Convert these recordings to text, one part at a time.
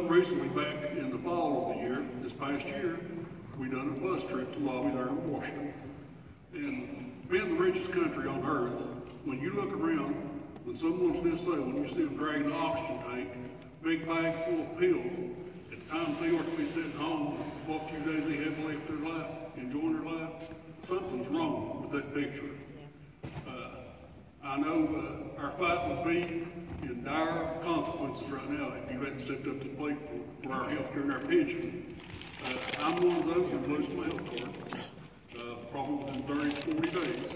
Recently, back in the fall of the year, this past year, we done a bus trip to Lobby there in Washington. And being the richest country on earth, when you look around, when someone's this say, when you see them dragging an oxygen tank, big bags full of pills, at the time they ought to be sitting home, what few days they have left in their life, enjoying their life, something's wrong with that picture. I know our fight would be in dire consequences right now if you hadn't stepped up to the plate for our health care and our pension. I'm one of those who lose my health card, probably within 30 to 40 days.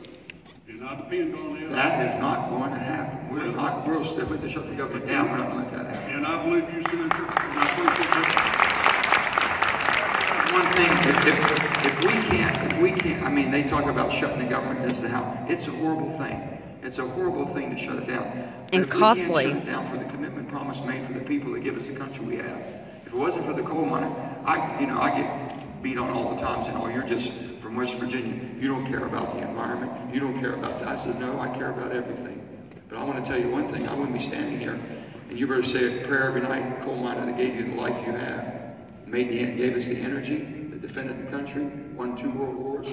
And I depend on that. That is not going to happen. We're not real stiff to shut the government down. We're not going to let that happen. And I believe you, Senator, and I appreciate that. One thing, if we can't, I mean, they talk about shutting the government, this and how. It's a horrible thing. It's a horrible thing to shut it down. And costly. We can't shut it down for the commitment promise made for the people that give us the country we have. If it wasn't for the coal miner, I get beat on all the time saying, "Oh, you're just from West Virginia. You don't care about the environment. You don't care about that." I said, "No, I care about everything." But I want to tell you one thing. I wouldn't be standing here, and you better say a prayer every night. Coal miner that gave you the life you have, gave us the energy, that defended the country, won 2 world wars,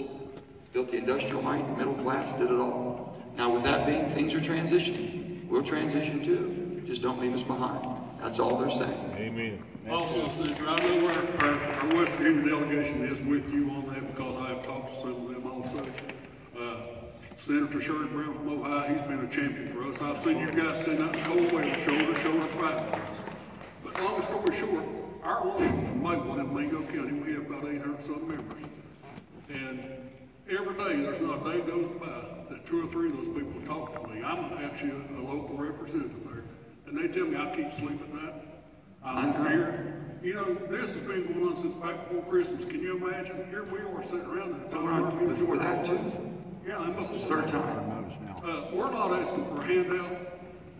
built the industrial might, the middle class, did it all. Now, with that being, things are transitioning. We'll transition too. Just don't leave us behind. That's all they're saying. Amen. Also, Senator, I know our West Virginia delegation is with you on that because I have talked to some of them also. Senator Sherrod Brown from Ohio, he's been a champion for us. I've seen you guys stand up in the cold weather, shoulder to shoulder fighting for us. But long story short, our line from Maplewood in Mingo County, we have about 800-some members. And every day, there's not a day goes by that 2 or 3 of those people talk to me. I'm actually a local representative there. And they tell me I keep sleep at night. I'm here. You know, this has been going on since back before Christmas. Can you imagine? Here we are sitting around at the time. Before that, too. Yeah, and before it's the 3rd time. We're not asking for a handout.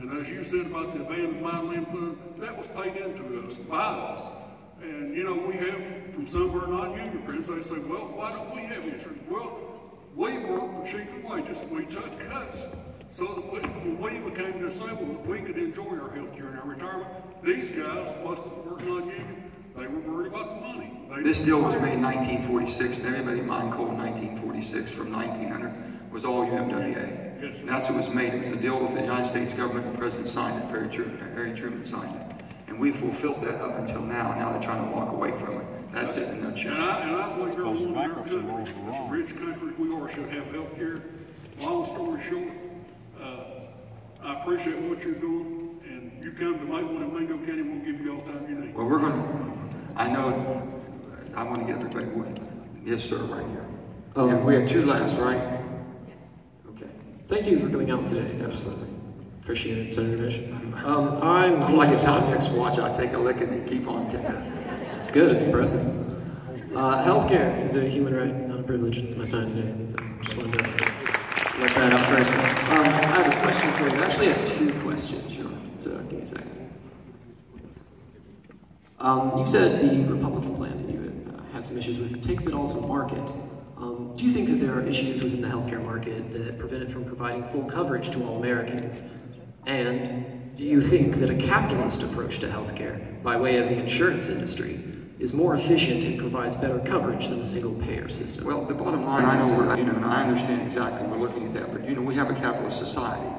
And as you said about the abandoned mine land fund, that was paid into us, by us. And, you know, we have, from some of our non-union friends, they say, well, why don't we have insurance? Well, we work for cheaper wages. We took cuts so that when we became disabled, we could enjoy our health care and our retirement. These guys, most of them were non-union, they were worried about the money. This deal was made in 1946, and everybody mined coal in 1946 from 1900 was all UMWA. Yes, and that's what was made. It was a deal with the United States government. The president signed it. Harry Truman signed it. And we fulfilled that up until now. Now they're trying to walk away from it. That's it in a nutshell. And I believe everyone in our country, as a rich country we are, should have health care. Long story short, I appreciate what you're doing, and you come to Maplewood in Mingo County, we'll give you all the time you need. Well, we're going to, I want to get everybody working. Yes, sir, right here. Yeah, we have 2 last, right? Okay. Thank you for coming out today. Absolutely. Appreciate it, Senator Mish. I'm like a Timex watch. I take a lick and they keep on ticking. It's good. It's impressive. Healthcare is a human right, not a privilege. It's my sign today. So just wanted to let that out first. I have a question for you. I actually have 2 questions. Sure. So give me a second. You said the Republican plan that you had some issues with takes it all to market. Do you think that there are issues within the healthcare market that prevent it from providing full coverage to all Americans? And do you think that a capitalist approach to healthcare, by way of the insurance industry, is more efficient and provides better coverage than a single-payer system? Well, the bottom line, I know, and I understand exactly, we're looking at that, but we have a capitalist society.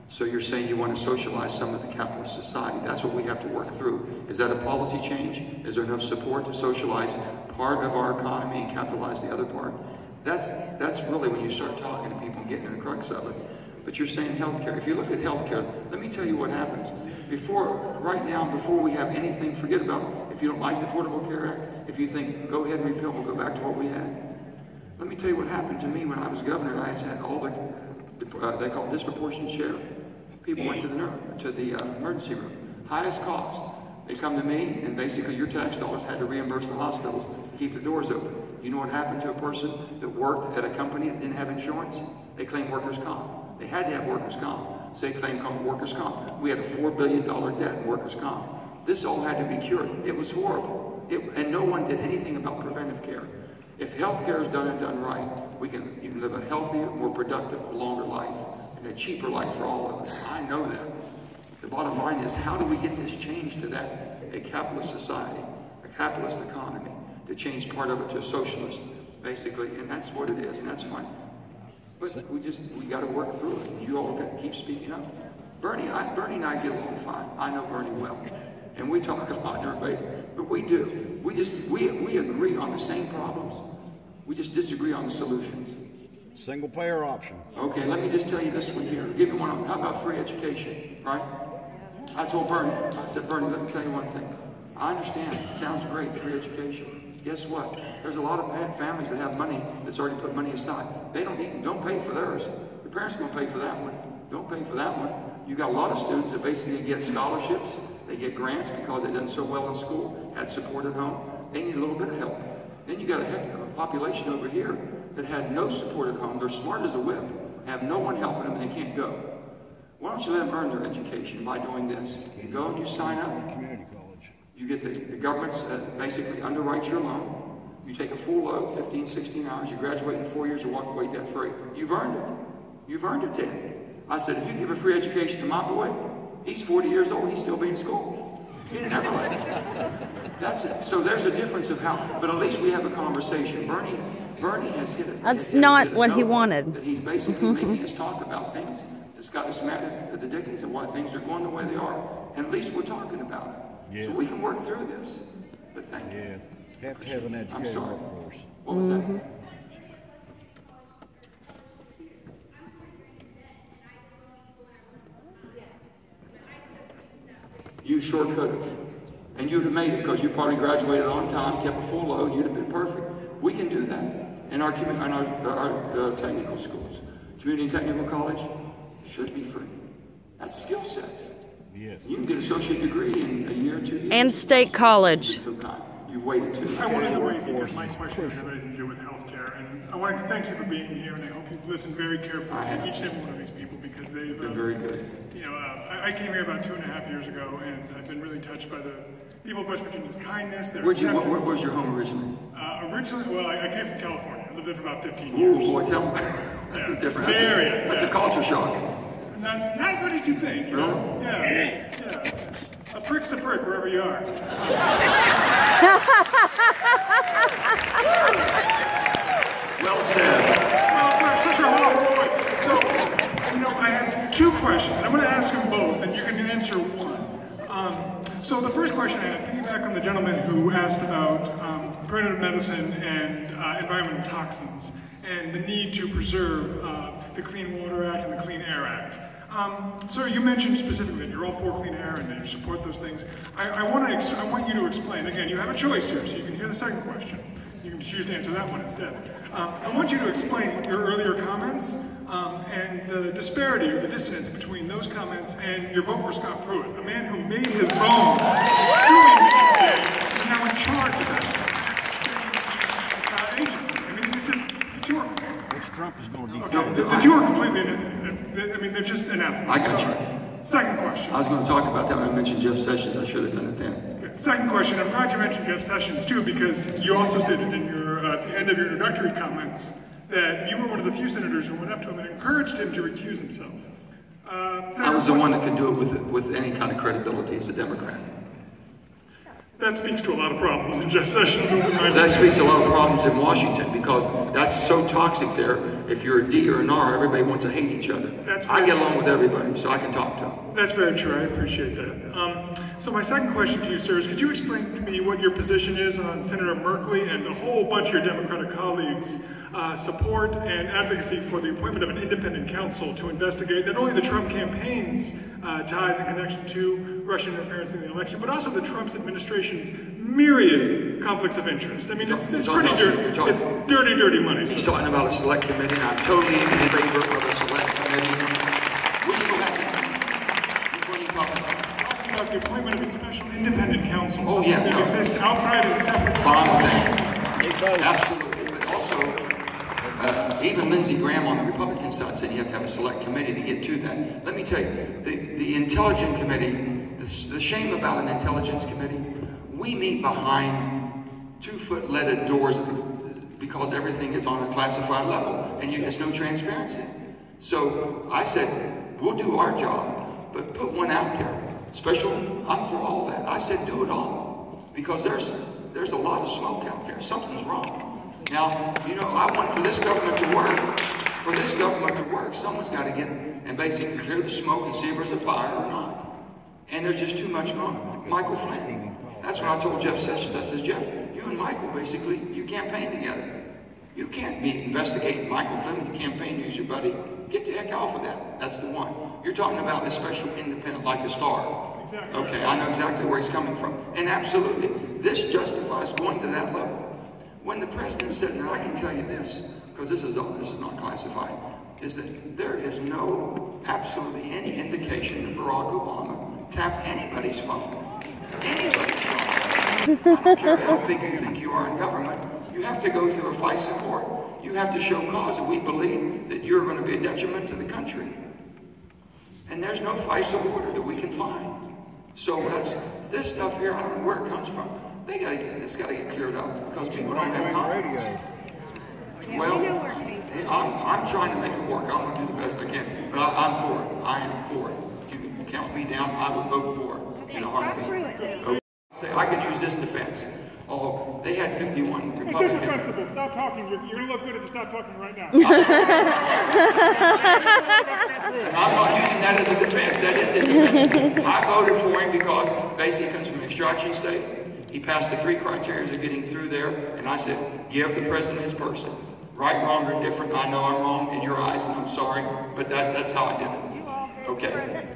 So you're saying you want to socialize some of the capitalist society. That's what we have to work through. Is that a policy change? Is there enough support to socialize part of our economy and capitalize the other part? That's really when you start talking to people and getting to the crux of it. But you're saying healthcare. If you look at healthcare, let me tell you what happens. Right now, before we have anything, forget about if you don't like the Affordable Care Act, if you think, go ahead and repeal, we'll go back to what we had. Let me tell you what happened to me when I was governor. I had all they call it disproportionate share. People went to the emergency room. Highest cost. They come to me, and basically your tax dollars had to reimburse the hospitals to keep the doors open. You know what happened to a person that worked at a company that didn't have insurance? They claimed workers' comp. They had to have workers' comp. So they claimed workers' comp. We had a $4 billion debt in workers' comp. This all had to be cured. It was horrible. And no one did anything about preventive care. If health care is done and done right, you can live a healthier, more productive, longer life, and a cheaper life for all of us. I know that. The bottom line is, how do we get this change to that a capitalist society, a capitalist economy, to change part of it to a socialist, basically, and that's what it is, and that's fine. But we got to work through it. You all got to keep speaking up. Bernie and I get along fine. I know Bernie well, and we talk about everybody, but we do. We agree on the same problems. We just disagree on the solutions. Single payer option. Okay, let me just tell you this one here. I'll give you one. How about free education, right? I told Bernie, I said, Bernie, let me tell you one thing. I understand, it sounds great, free education. Guess what? There's a lot of families that have money that's already put money aside. They don't pay for theirs. The parents are going to pay for that one. Don't pay for that one. You got a lot of students that basically get scholarships. They get grants because they've done so well in school, had support at home. They need a little bit of help. Then you got a heck of a population over here that had no support at home. They're smart as a whip, have no one helping them, and they can't go. Why don't you let them earn their education by doing this? You go and you sign up. Community college. You get the government's basically underwrites your loan. You take a full load, 15, 16 hours. You graduate in 4 years, you walk away debt free. You've earned it. You've earned it then. I said, if you give a free education to my boy, he's 40 years old, he's still be in school. He didn't ever left. That's it. So there's a difference of how, but at least we have a conversation. Bernie has hit it. That's not what he wanted. That he's basically making us talk about things that's got us mad at the dickens and why things are going the way they are. And at least we're talking about it. Yes. So we can work through this. But thank you. Yes. Have to have an educated workforce. What was that? You sure could have. And you'd have made it because you probably graduated on time, kept a full load, you'd have been perfect. We can do that in our technical schools. Community and Technical College should be free. That's skill sets. Yes. You can get an associate degree in a year or 2 years. And state college. You've waited too. I wanted to wait because my question has everything to do with healthcare, and I wanted to thank you for being here, and I hope you've listened very carefully to each and every one of these people because they've been very good. You know, I came here about 2.5 years ago, and I've been really touched by the people of West Virginia's kindness. Their where was your home originally? Well, I came from California. I lived there for about 15 years. Ooh, boy, tell me. That's a different. That's a culture shock. Not as much as you think. You know? Yeah. A prick's a prick wherever you are. Well said. So, you know, I have 2 questions. I'm going to ask them both, and you can answer one. So the first question I had, piggyback on the gentleman who asked about preventative medicine and environmental toxins and the need to preserve the Clean Water Act and the Clean Air Act. So you mentioned specifically that you're all for clean air and that you support those things. I want you to explain, again, you have a choice here, so you can hear the second question. You can choose to answer that one instead. I want you to explain your earlier comments and the disparity or the dissonance between those comments and your vote for Scott Pruitt, a man who made his bones doing today and now in charge of that same agency. I mean, the two are... Which Trump is going to do? The two are completely, I mean, they're just anathema. I got you. Second question. I was going to talk about that when I mentioned Jeff Sessions. I should have done it then. Okay. Second question. I'm glad you mentioned Jeff Sessions too, because you also said it in your at the end of your introductory comments that you were one of the few senators who went up to him and encouraged him to recuse himself. I was the one that could do it with any kind of credibility as a Democrat. That speaks to a lot of problems in Jeff Sessions. That speaks to a lot of problems in Washington because that's so toxic there. If you're a D or an R, everybody wants to hate each other. I get along with everybody, so I can talk to them. That's very true. I appreciate that. So my second question to you, sir, is could you explain to me what your position is on Senator Merkley and a whole bunch of your Democratic colleagues' support and advocacy for the appointment of an independent counsel to investigate not only the Trump campaign's ties and connection to Russian interference in the election, but also the Trump's administration's myriad conflicts of interest. I mean, it's pretty dirty. It's dirty, dirty money. He's talking about a select committee, and I'm totally in favor of a select committee. We still have to. Which one are you talking about? Talking about the appointment of a special independent counsel. Oh, yeah. That exists outside and separate. Absolutely. But also, even Lindsey Graham on the Republican side said you have to have a select committee to get to that. Let me tell you, the Intelligence Committee, the shame about an Intelligence Committee, we meet behind 2-foot leaded doors because everything is on a classified level and there's no transparency. So I said, we'll do our job, but put one out there Special, I'm for all that. I said do it all, because there's a lot of smoke out there. Something's wrong. Now, you know, I want for this government to work. For this government to work, someone's got to get and basically clear the smoke and see if there's a fire or not. And there's just too much going on. Michael Flynn. That's what I told Jeff Sessions. I said, Jeff, you and Michael basically, you campaign together. You can't be investigating Michael Flynn when you campaign, use your buddy. Get the heck off of that. That's the one. You're talking about the special independent like a star. Okay, I know exactly where he's coming from. And absolutely, this justifies going to that level. When the president said, and I can tell you this, because this is not classified, is that there is no, absolutely any indication that Barack Obama tapped anybody's phone. Anybody's phone. I don't care how big you think you are in government, you have to go through a FISA court. You have to show cause that we believe that you're going to be a detriment to the country. And there's no FISA order that we can find. So that's this stuff here, I don't know where it comes from. It's got to get cleared up because people don't have confidence. Well, I'm trying to make it work. I'm going to do the best I can. But I'm for it. I am for it. You can count me down. I will vote for it in a heartbeat. Okay. Say, I could use this defense. Oh, they had 51 Republicans. It's indefensible. Stop talking. You're going to look good if you stop talking right now. I'm not using that as a defense. That is indefensible. I voted for him because basically he comes from an extraction state. He passed the 3 criteria of getting through there, and I said, give the president his person. Right, wrong, or different. I know I'm wrong in your eyes, and I'm sorry, but that's how I did it. Okay.